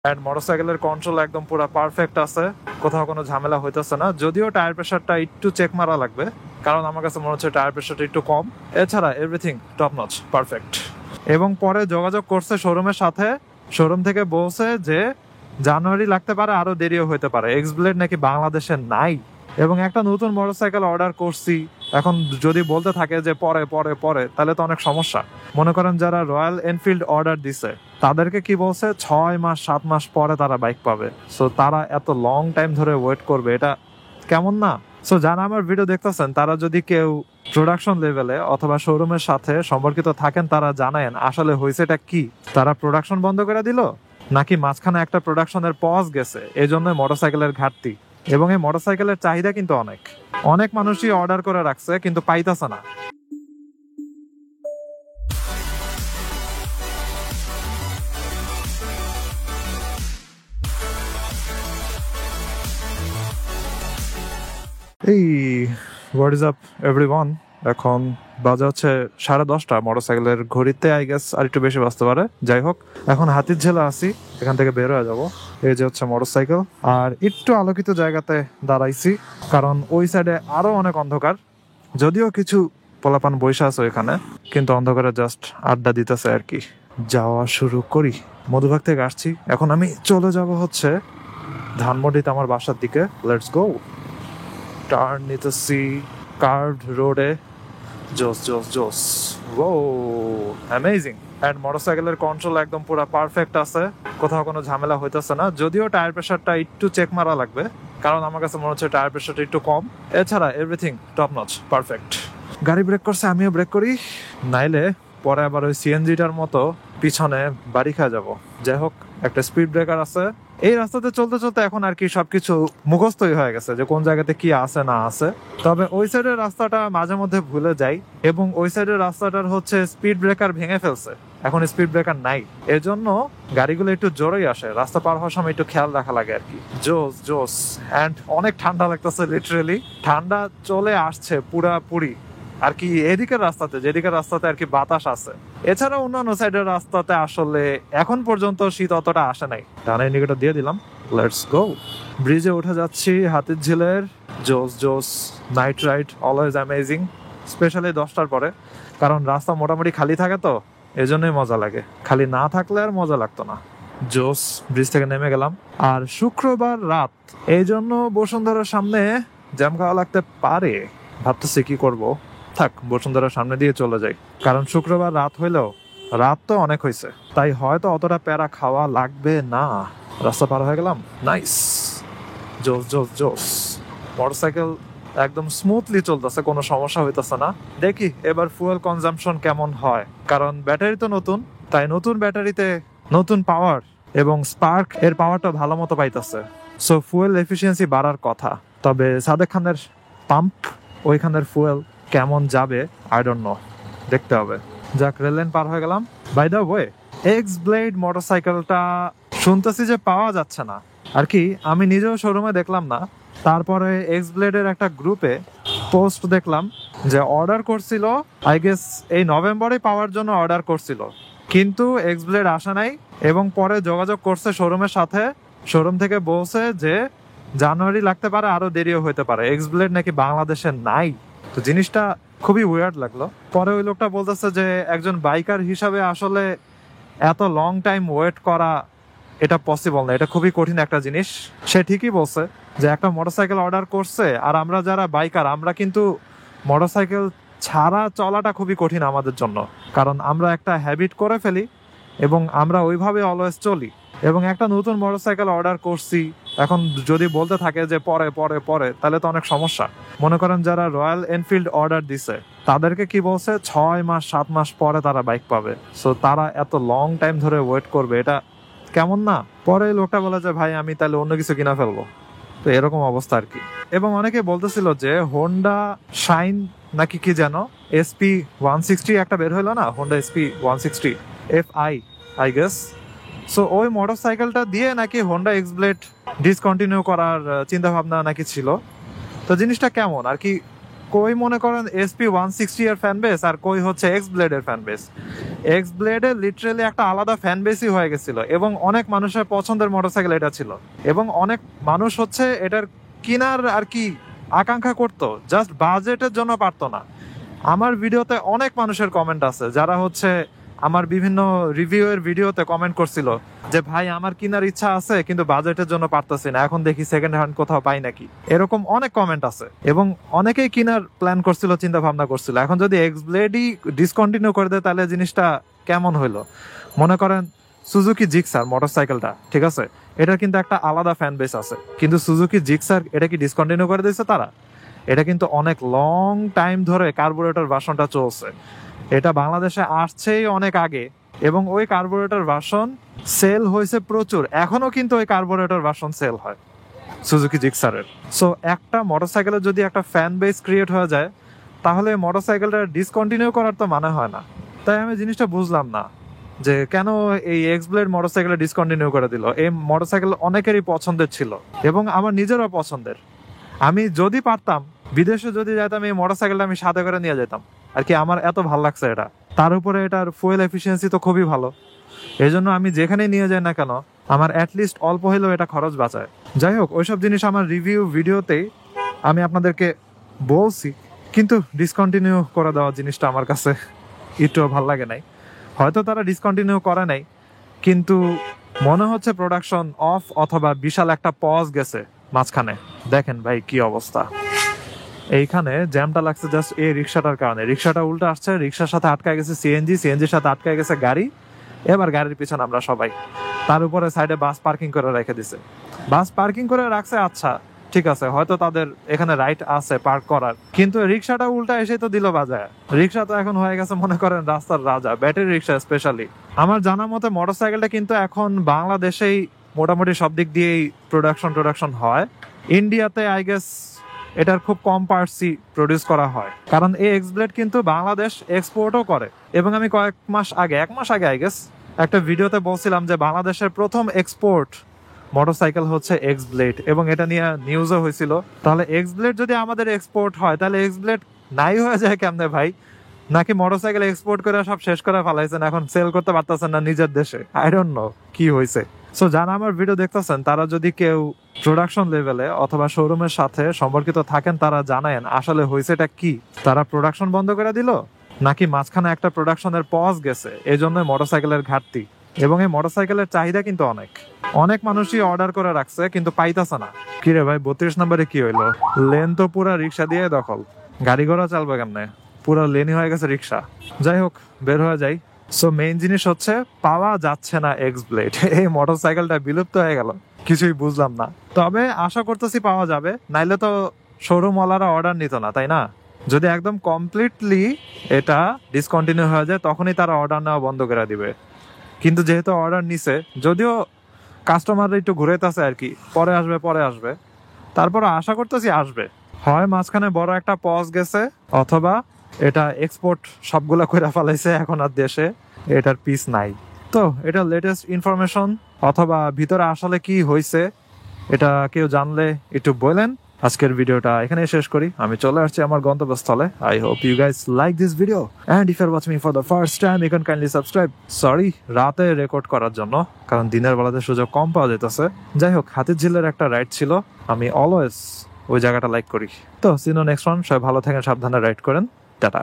And মোটরসাইকেলের control একদম পুরো পারফেক্ট আছে, কোথাও কোনো ঝামেলা হইতেছে না। যদিও টায়ার প্রেসারটা একটু চেক মারা লাগবে, কারণ আমার কাছে মনে হচ্ছে টায়ার প্রেসারটা একটু কম। এছাড়া এভরিথিং টপ নচ, পারফেক্ট। এবং পরে যোগাযোগ করছে শোরুমের সাথে, শোরুম থেকে বলছে যে জানুয়ারি লাগতে পারে, আরো দেরিও হতে পারে, এক্স ব্লেড নাকি বাংলাদেশে নাই। এবং একটা নতুন মোটরসাইকেল অর্ডার করছি, এখন যদি বলতে থাকে যে পরে পরে পরে, তাহলে তো অনেক সমস্যা। মনে করেন যারা রয়্যাল এনফিল্ড অর্ডার দিছে তাদেরকে কি বলছে 6 মাস 7 মাস পরে তারা বাইক পাবে। সো তারা এত লং টাইম ধরে ওয়েট করবে, এটা কেমন না? সো যারা আমার ভিডিও দেখতেছেন তারা যদি কেউ প্রোডাকশন লেভেলে অথবা শোরুমের সাথে সম্পর্কিত থাকেন, তারা জানায়েন আসলে হয়েছেটা কি। তারা প্রোডাকশন বন্ধ করে দিল, নাকি মাঝখানে একটা প্রোডাকশনের পজ গেছে, এই জন্য মোটরসাইকেলের ঘাটতি। এবং এই মোটরসাইকেলের চাহিদা কিন্তু অনেক অনেক মানুষই অর্ডার করে রাখছে কিন্তু পাইতাছে না। এই হোয়াট ইজ আপ এভরিওয়ান, এখন বাজে হচ্ছে 10:30। মোটরসাইকেলের ঘড়িতে আই গেস আর একটু বেশি বাজতে পারে। যাই হোক, এখন হাতির ঝেলা আছি, এখান থেকে বের হয়ে যাবো। এই যে হচ্ছে মোটরসাইকেল, আর একটু আলোকিত জায়গাতে দাঁড়াইছি, কারণ ওই সাইডে আরো অনেক অন্ধকার। যদিও কিছু পোলাপান বৈশা আছে ওইখানে, কিন্তু অন্ধকারে জাস্ট আড্ডা দিতেছে আর কি। যাওয়া শুরু করি। মধুবাগ থেকে আসছি, এখন আমি চলে যাব হচ্ছে ধানমন্ডিতে আমার বাসার দিকে। Let's go. টার্ন নিতেছি কার্ভড রোডে। জোস জোস জোস, ও অ্যামেজিং। এন্ড মোটরসাইকেলের কন্ট্রোল একদম পুরো পারফেক্ট আছে, কোথাও কোনো ঝামেলা হইতেছে না। যদিও টায়ার প্রেসারটা একটু চেক মারা লাগবে, কারণ আমার কাছে মনে হচ্ছে টায়ার প্রেসারটা একটু কম। এছাড়া এভরিথিং টপ নচ, পারফেক্ট। গাড়ি ব্রেক করছে, আমিও ব্রেক করি, নাইলে পরে আবার ওই সিএনজিটার মতো পিছনে বাড়ি খেয়ে যাবো। যাই হোক, একটা স্পিড ব্রেকার আছে। এই রাস্তাতে চলতে চলতে এখন আর কি সবকিছু মুখস্থই হয়ে গেছে যে কোন জায়গাতে কি আছে না আছে। তবে ওই সাইডের রাস্তাটা মাঝে মধ্যে ভুলে যাই, এবং ওই সাইডের রাস্তাটার হচ্ছে স্পিড ব্রেকার ভেঙে ফেলছে, এখন স্পিড ব্রেকার নাই। এজন্য গাড়িগুলো একটু জোরেই আসে, রাস্তা পার হওয়ার সময় একটু খেয়াল রাখা লাগে আর কি। জোস জোস। অ্যান্ড অনেক ঠান্ডা লাগতেছে, লিটারেলি ঠান্ডা চলে আসছে পুরাপুরি আর কি। এদিকের রাস্তাতে, যেদিকের রাস্তাতে আর কি বাতাস আছে। এছাড়া অন্যান্য সাইডের রাস্তাতে আসলে এখন পর্যন্ত শীত অতটা আসে নাই। ডানা ইন্ডিকেটর দিয়ে দিলাম, লেটস গো। ব্রিজে উঠে যাচ্ছি হাতির ঝিলের। জোস জোস। Night ride always amazing, specially 10টার পরে, কারণ রাস্তা মোটামুটি খালি থাকে, তো এজন্যই মজা লাগে। খালি না থাকলে আর মজা লাগতো না। জোস। ব্রিজ থেকে নেমে গেলাম। আর শুক্রবার রাত, এই জন্য বসুন্ধরার সামনে জ্যাম খাওয়া লাগতে পারে। ভাবতেছি কি করব, থাক বসুন্ধরার সামনে দিয়ে চলে যাই, কারণ শুক্রবার রাত হইলেও রাত তো অনেক হয়েছে, তাই হয়তো অতটা প্যারা খাওয়া লাগবে না। রাস্তা পার হয়ে গেলাম, নাইস। জোস জোস জোস। মোটরসাইকেল একদম স্মুথলি চলতেছে, কোনো সমস্যা হইতেছে না। দেখি এবার ফুয়েল কনজাম্পশন কেমন হয়, কারণ ব্যাটারি তো নতুন, তাই নতুন ব্যাটারিতে নতুন পাওয়ার, এবং স্পার্ক এর পাওয়ারটা ভালো মতো পাইতেছে। সো ফুয়েল এফিসিয়েন্সি বাড়ার কথা। তবে সাদেক খানের পাম্প, ওইখানের ফুয়েল কেমন যাবে আই ডোন্ট নো, দেখতে হবে। যাক, রেল লাইন পার হয়ে গেলাম। By the way, X blade মোটরসাইকেলটা শুনতেছি যে পাওয়া যাচ্ছে না আর কি। আমি নিজেও শোরুমে দেখলাম না, তারপরে এক্স ব্লেডের একটা গ্রুপে পোস্ট দেখলাম যে অর্ডার করছিল, আই গেস এই নভেম্বরে পাওয়ার জন্য অর্ডার করছিল, কিন্তু এক্স ব্লেড আসে নাই। এবং পরে যোগাযোগ করছে শোরুমের সাথে, শোরুম থেকে বলছে যে জানুয়ারি লাগতে পারে, আরো দেরিও হতে পারে, এক্স ব্লেড নাকি বাংলাদেশে নাই। তো জিনিসটা খুবই উইয়ার্ড লাগলো। পরে ওই লোকটা বলতেছে যে একজন বাইকার হিসাবে আসলে এত লং টাইম ওয়েট করা এটা পসিবল না, এটা খুবই কঠিন একটা জিনিস। সে ঠিকই বলছে যে একটা মোটরসাইকেল অর্ডার করছে, আর আমরা যারা বাইকার আমরা কিন্তু মোটরসাইকেল ছাড়া চলাটা খুবই কঠিন আমাদের জন্য, কারণ আমরা একটা হ্যাবিট করে ফেলি এবং আমরা ওইভাবে অলওয়েজ চলি। এবং একটা নতুন মোটরসাইকেল অর্ডার করছি, এখন যদি বলতে থাকে যে পরে পরে পরে, তাহলে তো অনেক সমস্যা। মনে করেন যারা রয়্যাল এনফিল্ড অর্ডার দিছে তাদেরকে কি বলছে 6 মাস 7 মাস পরে তারা বাইক পাবে। সো তারা এত লং টাইম ধরে ওয়েট করবে, এটা কেমন না? পরে লোকটা বলে যে ভাই আমি তাহলে অন্য কিছু কিনা ফেলবো। তো এরকম অবস্থা আর কি। এবং অনেকে বলতেছিল যে হোন্ডা শাইন নাকি কি যেন এসপি 160 একটা বের হইলো না, Honda SP 160 I guess. So ওই মোটরসাইকেলটা দিয়ে নাকি হোন্ডা এক্স ব্লেড ডিসকন্টিনিউ করার চিন্তা ভাবনা নাকি ছিল। তো জিনিসটা কেমন আর কি, কই মনে করেন SP160 এর ফ্যান বেস আর কই হচ্ছে এক্স ব্লেডের ফ্যান বেস। এক্স ব্লেডে লিটারেলি একটা আলাদা ফ্যান বেসই হয়ে গেছিল এবং অনেক মানুষের পছন্দের মোটরসাইকেল এটা ছিল এবং অনেক মানুষ হচ্ছে এটার কেনার আর কি আকাঙ্ক্ষা করতো, জাস্ট বাজেটের জন্য পারতো না। আমার ভিডিওতে অনেক মানুষের কমেন্ট আছে যারা হচ্ছে আমার বিভিন্ন রিভিউ এর ভিডিওতে কমেন্ট করছিল যে ভাই আমার কেনার ইচ্ছা আছে কিন্তু বাজেটের জন্য পারতেছি না, এখন দেখি সেকেন্ড হ্যান্ড কোথাও পাই নাকি, এরকম অনেক কমেন্ট আছে এবং অনেকেই কেনার প্ল্যান করছিল, চিন্তা ভাবনা করছিল। এখন যদি এক্স ব্লেডই ডিসকন্টিনিউ করে দেয় তাহলে জিনিসটা কেমন হইলো? মনে করেন সুজুকি জিক্সার মোটরসাইকেলটা, ঠিক আছে, এটার কিন্তু একটা আলাদা ফ্যান বেস আছে, কিন্তু সুজুকি জিক্সার এটা কি ডিসকন্টিনিউ করে দিয়েছে তারা? এটা কিন্তু অনেক লং টাইম ধরে কার্বোরেটর ভার্সনটা চলছে, এটা বাংলাদেশে আসছেই অনেক আগে এবং ওই কার্বোরেটর ভার্সন সেল হয়েছে প্রচুর, এখনো কিন্তু ওই কার্বোরেটর ভার্সন সেল হয় সুজুকি জিক্সারের। সো একটা মোটরসাইকেলের যদি একটা ফ্যান বেস ক্রিয়েট হয়ে যায় তাহলে মোটরসাইকেলটা ডিসকন্টিনিউ করার তো মানে হয় না। তাই আমি জিনিসটা বুঝলাম না যে কেন এই এক্স ব্লেড মোটরসাইকেল ডিসকন্টিনিউ করে দিল। এই মোটরসাইকেল অনেকেরই পছন্দের ছিল এবং আমার নিজেরও পছন্দের। আমি যদি পারতাম বিদেশে যদি যাইতাম এই মোটরসাইকেলটা আমি সাথে করে নিয়ে যেতাম আর কি, আমার এত ভালো লাগছে এটা। তার উপরে এটার ফুয়েল এফিসিয়েন্সি তো খুবই ভালো, এই জন্য আমি যেখানে নিয়ে যাই না কেন আমার অ্যাটলিস্ট অল্প হইলেও এটা খরচ বাঁচায়। যাই হোক, ওইসব জিনিস আমার রিভিউ ভিডিওতেই আমি আপনাদেরকে বলছি, কিন্তু ডিসকন্টিনিউ করে দেওয়া জিনিসটা আমার কাছে একটুও ভালো লাগে নাই। হয়তো তারা ডিসকন্টিনিউ করে নাই, কিন্তু মনে হচ্ছে প্রোডাকশন অফ অথবা বিশাল একটা পজ গেছে মাঝখানে। দেখেন ভাই কি অবস্থা, এইখানে জ্যামটা লাগছে জাস্ট এই রিক্সাটার কারণে। রিক্সাটা উল্টো আসছে, রিক্সার সাথে আটকায় গেছে সিএনজি, সিএনজির সাথে আটকায় গেছে গাড়ি, এবার গাড়ির পিছনে আমরা সবাই। তার উপরে সাইডে বাস পার্কিং করে রেখে দিছে। বাস পার্কিং করে রাখছে, আচ্ছা ঠিক আছে, হয়তো তাদের এখানে রাইট আছে পার্ক করার, কিন্তু রিক্সাটা উল্টা এসে তো দিল বাজায়। রিক্সা তো এখন হয়ে গেছে মনে করেন রাস্তার রাজা, ব্যাটারি রিক্সা স্পেশালি। আমার জানা মতে মোটরসাইকেলটা কিন্তু এখন বাংলাদেশেই মোটামুটি সব দিক দিয়েই প্রোডাকশন হয়। ইন্ডিয়াতে আই গেস এটার খুব কম পার্টসই প্রডিউস করা হয়, কারণ এই এক্স ব্লেড কিন্তু বাংলাদেশ এক্সপোর্টও করে। এবং আমি এক মাস আগে আই গেস একটা ভিডিওতে বলছিলাম যে বাংলাদেশের প্রথম এক্সপোর্ট মোটরসাইকেল হচ্ছে এক্স ব্লেড, এবং এটা নিয়ে নিউজও হয়েছিল। তাহলে এক্স ব্লেড যদি আমাদের এক্সপোর্ট হয় তাহলে এক্স ব্লেড নাই হয়ে যায় কেমনে ভাই? নাকি মোটরসাইকেল এক্সপোর্ট করে সব শেষ করে ফেলাইছেন, এখন সেল করতে পারতেছেন না নিজের দেশে? আই ডোন্ট নো কি হয়েছে। সো যারা আমার ভিডিও দেখতেছেন তারা যদি কেউ প্রোডাকশন লেভেলে অথবা শোরুমের সাথে সম্পর্কিত থাকেন তারা জানেন আসলে হয়েছেটা কি। তারা প্রোডাকশন বন্ধ করে দিল নাকি মাঝখানে একটা প্রোডাকশনের পজ গেছে, এই জন্য মোটরসাইকেলের ঘাটতি। এবং এই মোটরসাইকেলের চাহিদা কিন্তু অনেক মানুষই অর্ডার করে রাখছে কিন্তু পাইতাছে না। কিরে ভাই 32 নম্বরে কি হইলো? লেন তো পুরা রিক্সা দিয়ে দখল, গাড়ি ঘোড়া চালবে কেমনে? পুরা লেনই হয়ে গেছে রিক্সা। যাই হোক, বের হয়ে যাই। সো মেইন জিনিস হচ্ছে পাওয়া যাচ্ছে না এক্স ব্লেড। এই মোটরসাইকেলটা বিলুপ্ত হয়ে গেল, কিছুই বুঝলাম না। তবে আশা করতেছি পাওয়া যাবে, নাইলে তো শোরুম ওয়ালারা অর্ডার নিত না, তাই না? যদি একদম কমপ্লিটলি এটা ডিসকন্টিনিউ হয়ে যায় তখনই তারা অর্ডার নেওয়া বন্ধ করে দিবে। কিন্তু যেহেতু অর্ডার নিছে, যদিও কাস্টমাররা একটু ঘুরেতেছে আর কি, পরে আসবে, তারপর আশা করতেছি আসবে। হয় মাঝখানে বড় একটা পজ গেছে, অথবা এটা এক্সপোর্ট সবগুলা কইরা ফেলাইছে, এখন আর দেশে এটার পিস নাই। তো এটা লেটেস্ট ইনফরমেশন, অথবা ভিতরে আসলে কি হয়েছে এটা কেউ জানলে একটু বলেন। আজকের ভিডিওটা এখানে শেষ করি, আমি চলে আসছি আমার গন্তব্যস্থলে। I hope you guys like this video, and if you are watching me for the first time you can kindly subscribe. Sorry রাতে রেকর্ড করার জন্য, কারণ দিনের বেলাতে সুযোগ কম পাওয়া যেতেছে। যাই হোক, হাতিরঝিলের একটা রাইড ছিল, আমি অলওয়েজ ওই জায়গাটা লাইক করি। তো সি ইউ নেক্সট ওয়ান, সবাই ভালো থাকেন, সাবধানে রাইড করেন, টাটা।